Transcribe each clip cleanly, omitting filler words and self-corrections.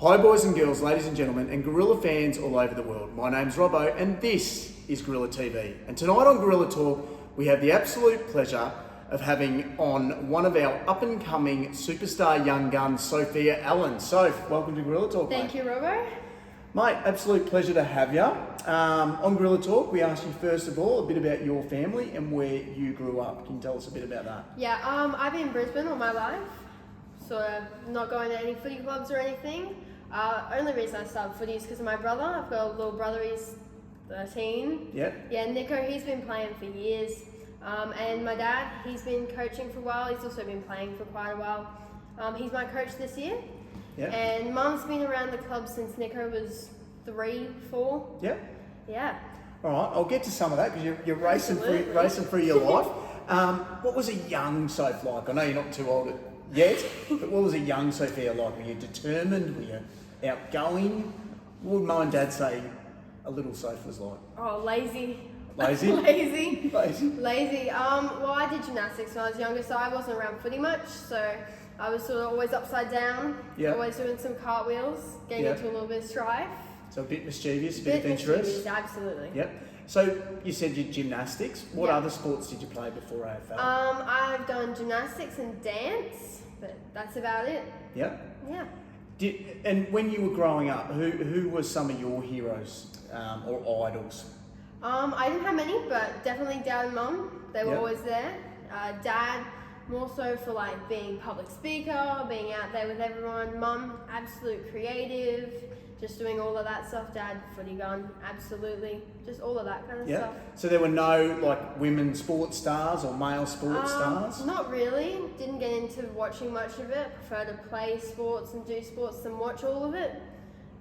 Hi boys and girls, ladies and gentlemen, and Gorilla fans all over the world. My name's Robbo and this is Gorilla TV. And tonight on Gorilla Talk, we have the absolute pleasure of having on one of our up-and-coming superstar young guns, Sophia Allen. Soph, welcome to Gorilla Talk, Thank you, Robbo. Mate, absolute pleasure to have you. On Gorilla Talk, we asked you first of all a bit about your family and where you grew up. Can you tell us a bit about that? Yeah, I've been in Brisbane all my life, sort of not going to any footy clubs or anything. Only reason I started footy is because of my brother. I've got a little brother, he's 13. Yep. Yeah, Nico, he's been playing for years. And my dad, he's been coaching for a while. He's also been playing for quite a while. He's my coach this year. Yep. And Mum's been around the club since Nico was 3, 4. Yep. Yeah. All right, I'll get to some of that because you're racing Absolutely. through your life. What was a young Soph like? I know you're not too old yet, but what was a young Sophia like? Were you determined? Were you outgoing? What would Mum and Dad say a little Soph was like? Oh, lazy. Lazy? Lazy. Lazy? Lazy. Well, I did gymnastics when I was younger, so I wasn't around footy much. So I was sort of always upside down, Yeah. always doing some cartwheels, getting Yeah. into a little bit of strife. So a bit mischievous, a bit adventurous? mischievous, absolutely. Yep. So you said you gymnastics. What Yeah. other sports did you play before AFL? I've done gymnastics and dance, but that's about it. Yep. Yeah. And when you were growing up, who were some of your heroes or idols? I didn't have many, but definitely Dad and Mum. They were Yep. always there. Dad, more so for like being public speaker, being out there with everyone. Mum, absolute creative, just doing all of that stuff. Dad, footy gun, absolutely, just all of that kind of Yeah. stuff. So there were no like women sports stars or male sports stars? Not really. Didn't get into watching much of it. Prefer to play sports and do sports than watch all of it.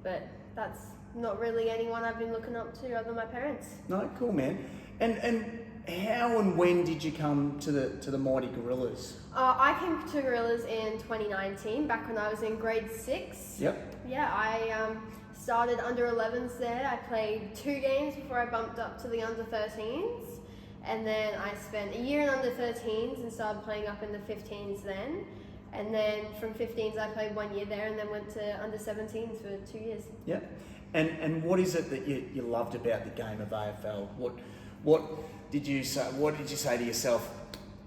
But that's not really anyone I've been looking up to other than my parents. No, cool man. And how and when did you come to the mighty Gorillas? I came to Gorillas in 2019, back when I was in grade 6. Yep. Yeah, I started under 11s there. I played 2 games before I bumped up to the under 13s. And then I spent a year in under 13s and started playing up in the 15s then. And then from 15s I played 1 year there and then went to under 17s for 2 years. Yep. And what is it that you loved about the game of AFL? What did you say? What did you say to yourself?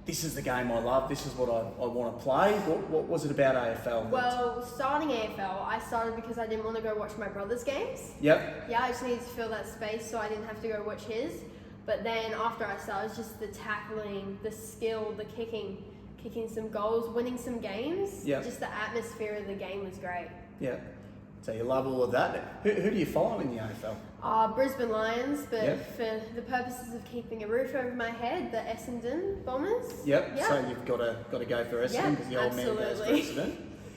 This is the game I love. This is what I want to play. What was it about AFL? Well, starting AFL, I started because I didn't want to go watch my brother's games. Yep. Yeah, I just needed to fill that space so I didn't have to go watch his. But then after I started, it was just the tackling, the skill, the kicking some goals, winning some games. Yeah. Just the atmosphere of the game was great. Yeah. So you love all of that. Who do you follow in the AFL? Brisbane Lions, but Yeah. for the purposes of keeping a roof over my head, the Essendon Bombers. Yep. Yeah. So you've got to go for Essendon Yeah, because the old man goes for absolutely. Essendon.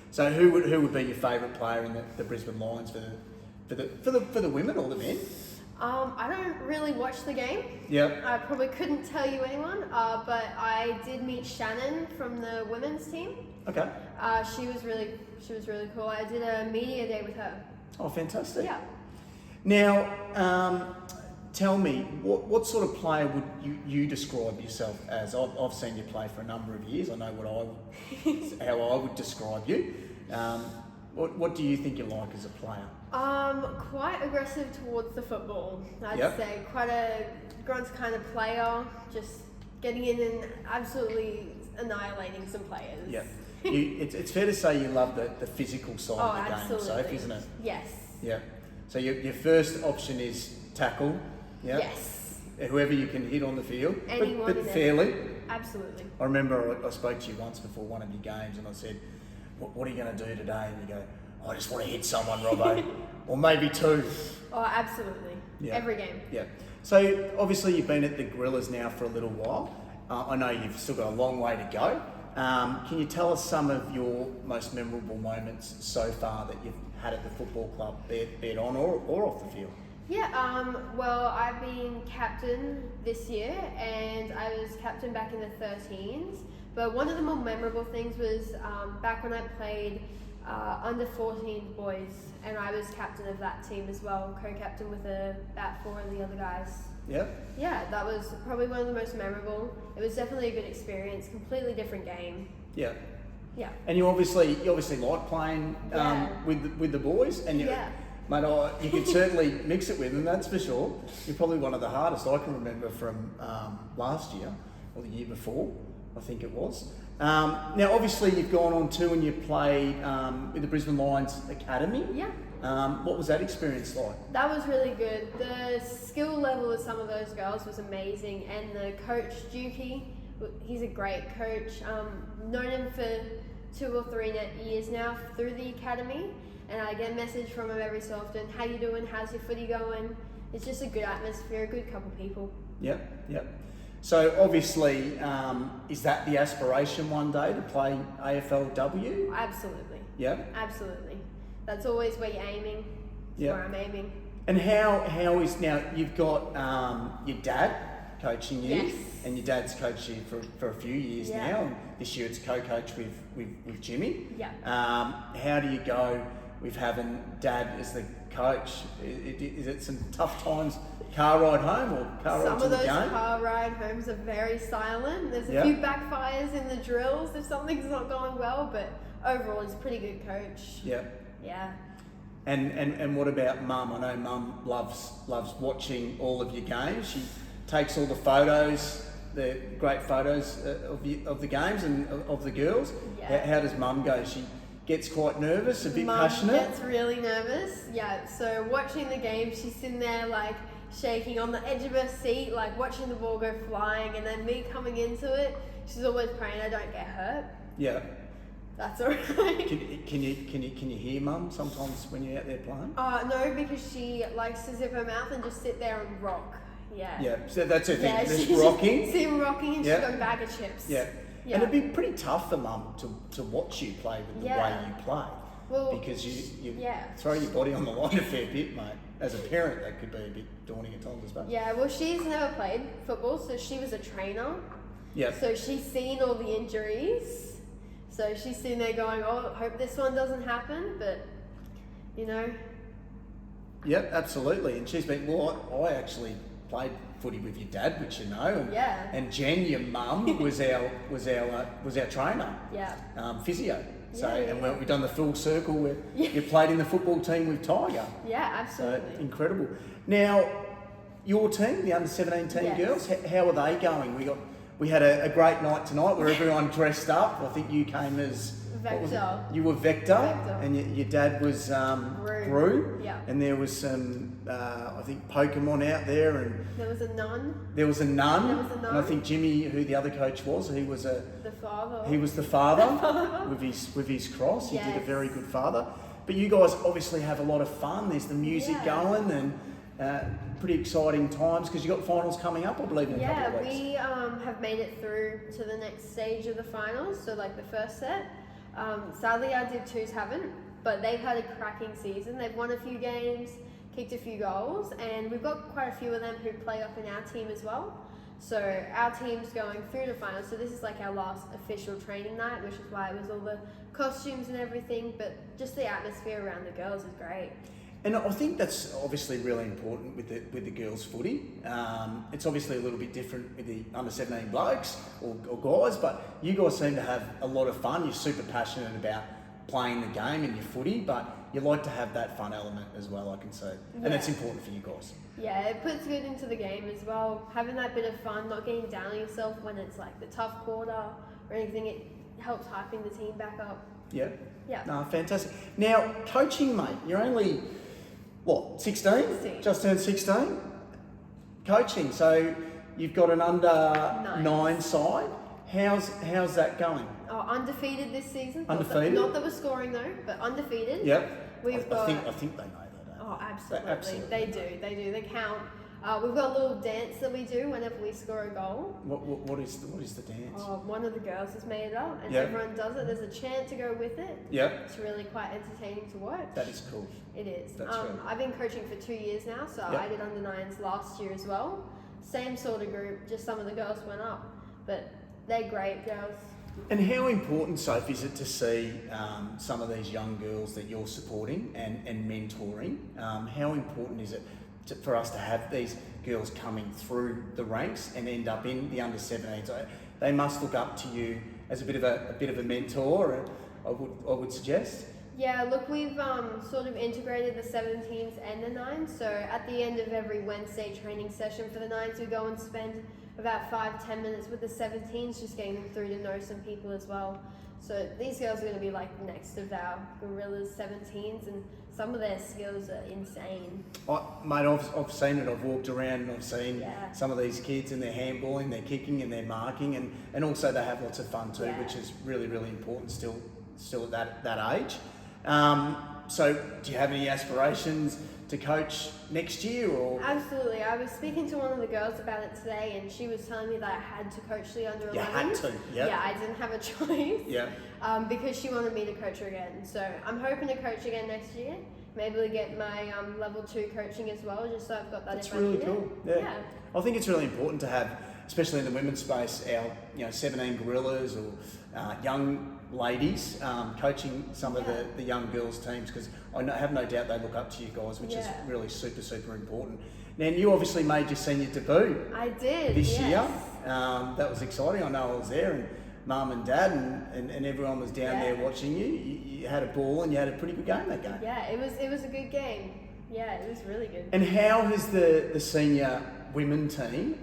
So who would be your favourite player in the Brisbane Lions for the women or the men? I don't really watch the game. Yep. I probably couldn't tell you anyone, but I did meet Shannon from the women's team. Okay. She was really cool. I did a media day with her. Oh, fantastic. Yeah. Now, tell me, what sort of player would you describe yourself as? I've seen you play for a number of years. I know how I would describe you. What do you think you're like as a player? Quite aggressive towards the football. I'd Yep. say quite a grunt kind of player, just getting in and absolutely annihilating some players. Yeah. It's fair to say you love the physical side Oh, of the game, absolutely. Soph, isn't it? Yes. Yeah. So your first option is tackle. Yeah. Yes. Whoever you can hit on the field, Anyone but and fairly. Absolutely. I remember I spoke to you once before one of your games and I said, what are you going to do today? And you go, I just want to hit someone, Robbo. Or maybe 2. Oh, absolutely. Yeah. Every game. Yeah. So obviously you've been at the Gorillas now for a little while. I know you've still got a long way to go. Can you tell us some of your most memorable moments so far that you've had at the football club, be it on or off the field? Yeah, well, I've been captain this year and I was captain back in the 13s. But one of the more memorable things was back when I played under 14 boys and I was captain of that team as well, co-captain with about 4 of the other guys. Yep. Yeah, that was probably one of the most memorable. It was definitely a good experience, completely different game. Yeah. Yeah. And you obviously like playing Yeah. with the boys, and you, Yeah. mate, you can certainly mix it with them. That's for sure. You're probably one of the hardest I can remember from last year or the year before, I think it was. Now, obviously, you've gone on to and you played with the Brisbane Lions Academy. Yeah. What was that experience like? That was really good. The skill level of some of those girls was amazing, and the coach Dukey, he's a great coach. Known him for 2 or 3 years now through the academy, and I get a message from him every so often. How you doing? How's your footy going? It's just a good atmosphere, a good couple people. Yep. So obviously, is that the aspiration one day to play AFLW? Absolutely. Yep. Absolutely. That's always where you're aiming. That's where I'm aiming. And how is now? You've got your dad coaching you, Yes. and your dad's coached you for a few years Yeah. now. And this year it's co-coach with Jimmy. Yeah. How do you go with having dad as the coach? Is it some tough times? Car ride home or car ride Some to of the those game? car ride homes are very silent. There's a Yeah. few backfires in the drills if something's not going well, but overall he's a pretty good coach. Yeah. Yeah. And what about mum? I know mum loves watching all of your games. She takes all the photos, the great photos of the games and of the girls. Yeah. How does mum go? She gets quite nervous, a bit Mum passionate. gets really nervous. Yeah. So watching the game, she's sitting there like shaking on the edge of her seat, like watching the ball go flying, and then me coming into it, she's always praying I don't get hurt. Yeah. That's alright. Can you hear mum sometimes when you're out there playing? No, because she likes to zip her mouth and just sit there and rock. Yeah. Yeah. So that's her thing. Yeah, Just she's rocking. See him rocking and Yeah. she's got a bag of chips. Yeah. Yeah. And it'd be pretty tough for mum to watch you play with the Yeah. way you play. Well, Because you yeah. throw your body on the line a fair bit, mate. As a parent, that could be a bit daunting at times, I suppose. Yeah, well, she's never played football, so she was a trainer. Yeah. So she's seen all the injuries. So she's sitting there going, oh, hope this one doesn't happen, but, you know. Yep, absolutely. And she's been, I actually played footy with your dad, which you know. And, Yeah. And Jen, your mum, was our trainer, Yeah. physio. So, Yeah, and yeah. we've done the full circle where Yeah. you played in the football team with Tiger. Yeah, So absolutely. incredible. Now, your team, the under 17 Yes. girls, how are they going? We had a great night tonight where everyone dressed up. I think you came as what was it? Vector. You were Vector, Vector. and your dad was Brew. Yeah. And there was some, I think, Pokemon out there, and There was a nun, there was a nun. There was a nun. And I think Jimmy, who the other coach was, he was the father. the father with his cross. He did a Yes. very good father. But you guys obviously have a lot of fun. There's the music Yeah. going and pretty exciting times because you've got finals coming up, I believe, in a Yeah, couple of weeks. we have made it through to the next stage of the finals, so like the first set. Sadly, our Div 2s haven't, but they've had a cracking season. They've won a few games, kicked a few goals, and we've got quite a few of them who play up in our team as well. So our team's going through the finals, so this is like our last official training night, which is why it was all the costumes and everything, but just the atmosphere around the girls is great. And I think that's obviously really important with the girls' footy. It's obviously a little bit different with the under 17 blokes or guys, but you guys seem to have a lot of fun. You're super passionate about playing the game and your footy, but you like to have that fun element as well, I can see. And it's Yeah. important for you guys. Yeah, it puts good into the game as well. Having that bit of fun, not getting down on yourself when it's like the tough quarter or anything, it helps hyping the team back up. Yeah. Yeah. No, fantastic. Now, coaching, mate, you're only, 16? 16. Just turned 16? Coaching, so you've got an under 9 side. How's that going? Oh, undefeated this season. Undefeated? Not that we're scoring though, but undefeated. Yep. We've I got. think they know that. Oh, absolutely. Absolutely. They do. They count. We've got a little dance that we do whenever we score a goal. What is the dance? One of the girls has made it up, and Yeah. everyone does it. There's a chant to go with it. Yep. It's really quite entertaining to watch. That is cool. It is. That's right. I've been coaching for 2 years now, so Yep. I did under 9s last year as well. Same sort of group, just some of the girls went up, but they're great girls. And how important, Soph, is it to see some of these young girls that you're supporting and mentoring? How important is it for us to have these girls coming through the ranks and end up in the under 17s? They must look up to you as a bit of a mentor. I would suggest. Yeah, look, we've sort of integrated the 17s and the 9s. So at the end of every Wednesday training session for the 9s, we go and spend about 5-10 minutes with the 17s, just getting them through to know some people as well. So these girls are going to be like the next of our Gorillas 17s, and some of their skills are insane. Mate, I've seen it. I've walked around and I've seen Yeah. some of these kids and their handballing, their kicking and their marking, and also they have lots of fun too, Yeah. which is really, really important still at that age. So do you have any aspirations to coach next year, or? Absolutely. I was speaking to one of the girls about it today, and she was telling me that I had to coach the under 11s. You had to, yeah. Yeah, I didn't have a choice. Yeah. Because she wanted me to coach her again. So I'm hoping to coach again next year. Maybe to get my level 2 coaching as well, just so I've got that. That's if I really need cool. it. Yeah. I think it's really important to have, especially in the women's space, our 17 Gorillas or young ladies coaching some of the young girls teams, because I have no doubt they look up to you guys, which is really super, super important. Now, you obviously made your senior debut I did this yes. year. That was exciting. I know I was there, and Mum and Dad and everyone was down there watching you. You had a ball and you had a pretty good game that game. Yeah, it was a good game. Yeah, it was really good. And how has the senior women team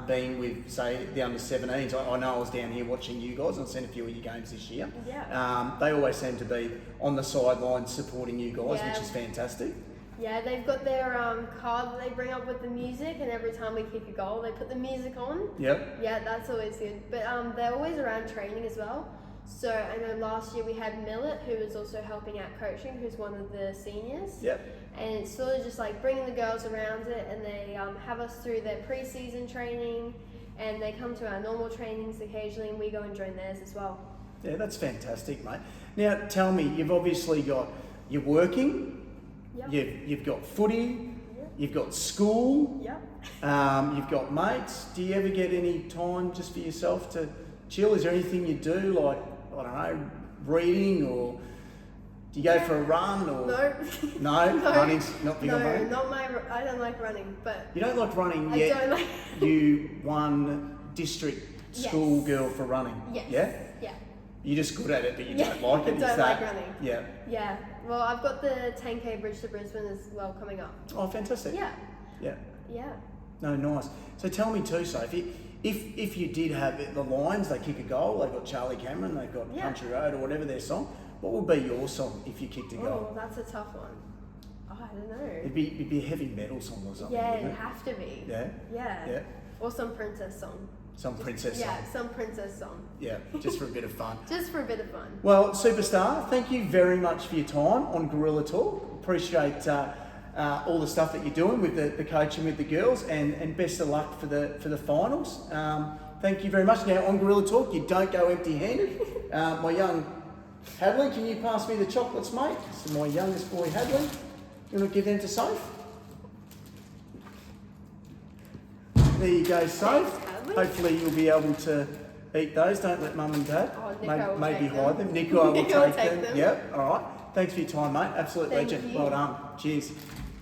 been with, say, the under 17s? I know I was down here watching you guys. I've seen a few of your games this year. Yeah. They always seem to be on the sidelines supporting you guys, Yeah. which is fantastic. Yeah, they've got their card that they bring up with the music, and every time we kick a goal, they put the music on. Yep. Yeah, that's always good. But they're always around training as well. So I know last year we had Millet, who was also helping out coaching, who's one of the seniors. Yep. And it's sort of just like bringing the girls around it, and they have us through their pre-season training, and they come to our normal trainings occasionally, and we go and join theirs as well. Yeah, that's fantastic, mate. Now, tell me, you've obviously got, you're working, Yep. you've got footy, Yep. you've got school, Yep. you've got mates. Do you ever get any time just for yourself to chill? Is there anything you do, like, I don't know, reading, or do you go for a run, or? No. No? No. Running's not big on No, running? not my. I don't like running, but You don't like running, I yet don't like. you won district school Yes. girl for running. Yes. Yeah? Yeah. You're just good at it, but you Yeah, don't like it. I Is don't that? like running. Yeah. Yeah. Well, I've got the 10K Bridge to Brisbane as well coming up. Oh, fantastic. Yeah. Yeah. Yeah. No, nice. So tell me too, Sophie, if you did have it, the Lions, they kick a goal, they've got Charlie Cameron, they've got Yeah. Country Road or whatever their song, what would be your song if you kicked a Oh, goal? that's a tough one. Oh, I don't know. It'd be a heavy metal song or something, Yeah, wouldn't it'd it? have to be. Yeah? Yeah. Yeah. Or some princess song. Some princess Yeah, song. some princess song. Yeah, just for a bit of fun. Just for a bit of fun. Well, Superstar, thank you very much for your time on Gorilla Talk. Appreciate all the stuff that you're doing with the coaching with the girls, and best of luck for the finals. Thank you very much. Now, on Gorilla Talk, you don't go empty-handed. My young Hadley, can you pass me the chocolates, mate? This is my youngest boy, Hadley. You want to give them to Soph? There you go, Soph. Thanks, Hadley. Hopefully you'll be able to eat those. Don't let Mum and Dad. Oh, Nico will maybe take hide them. them. Nico will Nico will take take them. them. Yep. All right. Thanks for your time, mate. Absolute Thank legend. you. Well done. Cheers.